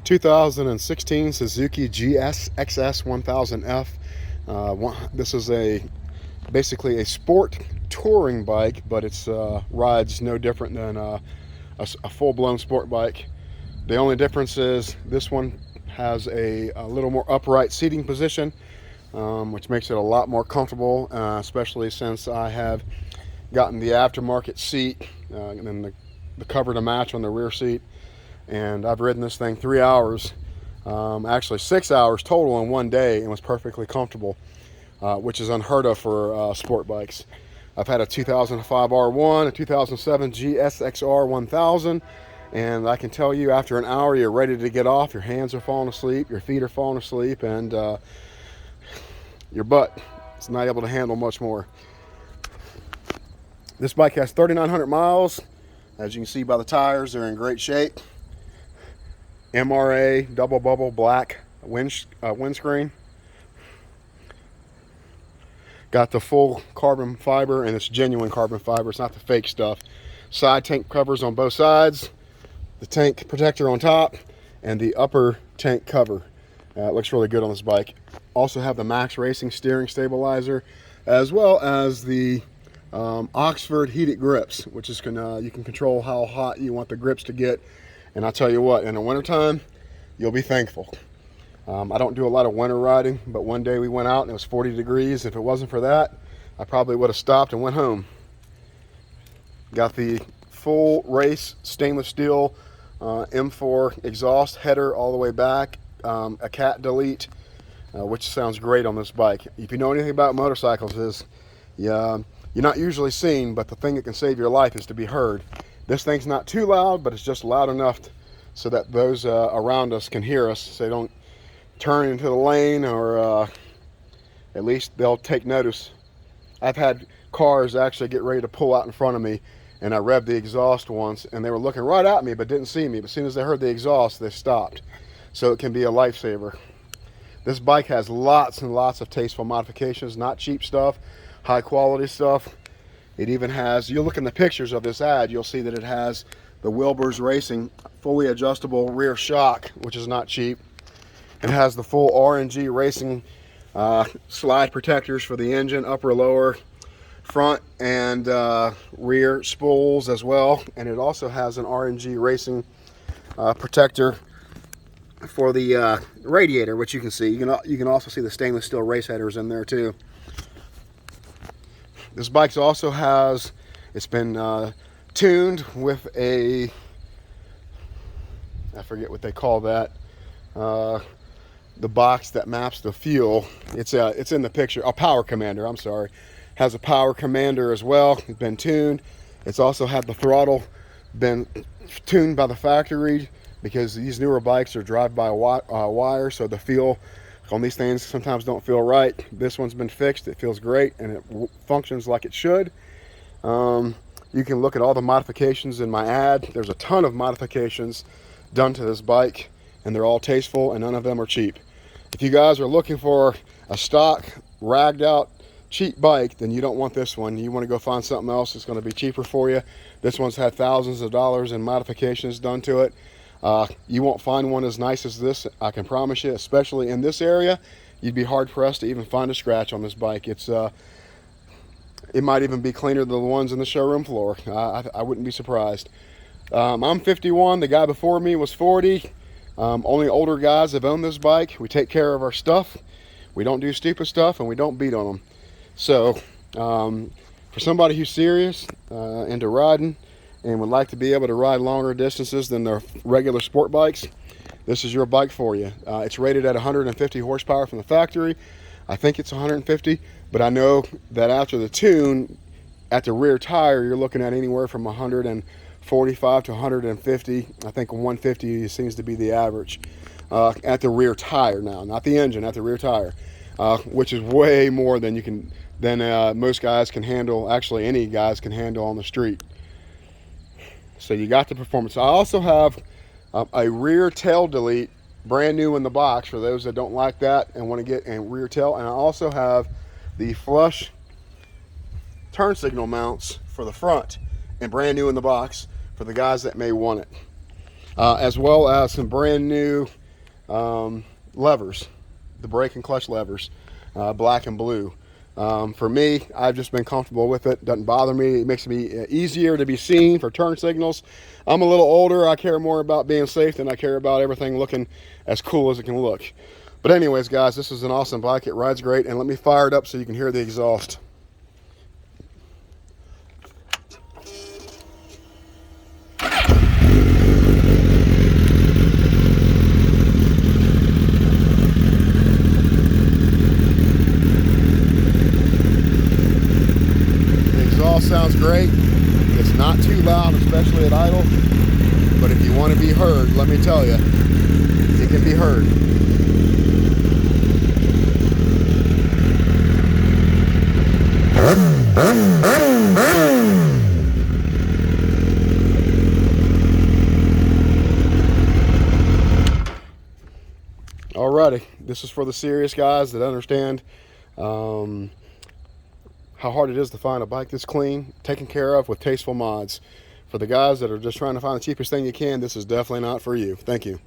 2016 Suzuki GSXS 1000F. This is basically a sport touring bike, but it's rides no different than a full-blown sport bike. The only difference is this one has a little more upright seating position, which makes it a lot more comfortable, especially since I have gotten the aftermarket seat and then the cover to match on the rear seat. And I've ridden this thing 3 hours, actually 6 hours total in one day, and was perfectly comfortable, which is unheard of for sport bikes. I've had a 2005 R1, a 2007 GSXR 1000, and I can tell you after an hour you're ready to get off. Your hands are falling asleep, your feet are falling asleep, and your butt is not able to handle much more. This bike has 3,900 miles. As you can see by the tires, they're in great shape. MRA double bubble black windscreen. Got the full carbon fiber, and it's genuine carbon fiber. It's not the fake stuff. Side tank covers on both sides, the tank protector on top, and the upper tank cover. It looks really good on this bike. Also have the Max Racing steering stabilizer, as well as the Oxford heated grips, which is you can control how hot you want the grips to get. And I'll tell you what, in the wintertime, you'll be thankful. I don't do a lot of winter riding, but one day we went out and it was 40 degrees. If it wasn't for that, I probably would have stopped and went home. Got the full race stainless steel M4 exhaust header all the way back, a cat delete, which sounds great on this bike. If you know anything about motorcycles, you're not usually seen, but the thing that can save your life is to be heard. This thing's not too loud, but it's just loud enough so that those around us can hear us, so they don't turn into the lane, or at least they'll take notice. I've had cars actually get ready to pull out in front of me, and I revved the exhaust once, and they were looking right at me but didn't see me. But as soon as they heard the exhaust, they stopped. So it can be a lifesaver. This bike has lots and lots of tasteful modifications, not cheap stuff, high quality stuff. It even has, you look in the pictures of this ad, you'll see that it has the Wilbur's Racing fully adjustable rear shock, which is not cheap. It has the full RNG Racing slide protectors for the engine, upper, lower, front, and rear spools as well. And it also has an RNG Racing protector for the radiator, which you can see. You can also see the stainless steel race headers in there too. This bike also has, it's been tuned with a, I forget what they call that, the box that maps the fuel. It's in the picture, a power commander, I'm sorry. Has a power commander as well. It's been tuned. It's also had the throttle been tuned by the factory, because these newer bikes are drive-by-wire, so the feel on these things sometimes don't feel right. This one's been fixed. It feels great, and it functions like it should. You can look at all the modifications in my ad. There's a ton of modifications done to this bike, and they're all tasteful, and none of them are cheap. If you guys are looking for a stock, ragged out, cheap bike, then you don't want this one. You want to go find something else that's going to be cheaper for you. This one's had thousands of dollars in modifications done to it. You won't find one as nice as this, I can promise you. Especially in this area, you'd be hard pressed to even find a scratch on this bike. It might even be cleaner than the ones in the showroom floor. I wouldn't be surprised. I'm 51. The guy before me was 40. Only older guys have owned this bike. We take care of our stuff. We don't do stupid stuff, and we don't beat on them. So for somebody who's serious into riding and would like to be able to ride longer distances than their regular sport bikes, this is your bike for you. It's rated at 150 horsepower from the factory. I think it's 150, but I know that after the tune, at the rear tire, you're looking at anywhere from 145 to 150. I think 150 seems to be the average at the rear tire now, not the engine, at the rear tire, which is way more than most guys can handle. Actually, any guys can handle on the street. So you got the performance. I also have a rear tail delete, brand new in the box, for those that don't like that and want to get a rear tail. And I also have the flush turn signal mounts for the front, and brand new in the box for the guys that may want it. as well as some brand new levers, the brake and clutch levers, black and blue. For me, I've just been comfortable with it. Doesn't bother me. It makes me easier to be seen for turn signals. I'm a little older. I care more about being safe than I care about everything looking as cool as it can look. But anyways, guys, this is an awesome bike. It rides great. And let me fire it up so you can hear the exhaust. Sounds great. It's not too loud, especially at idle, but if you want to be heard, let me tell you, it can be heard. Alrighty, this is for the serious guys that understand how hard it is to find a bike that's clean, taken care of with tasteful mods. For the guys that are just trying to find the cheapest thing you can, this is definitely not for you. Thank you.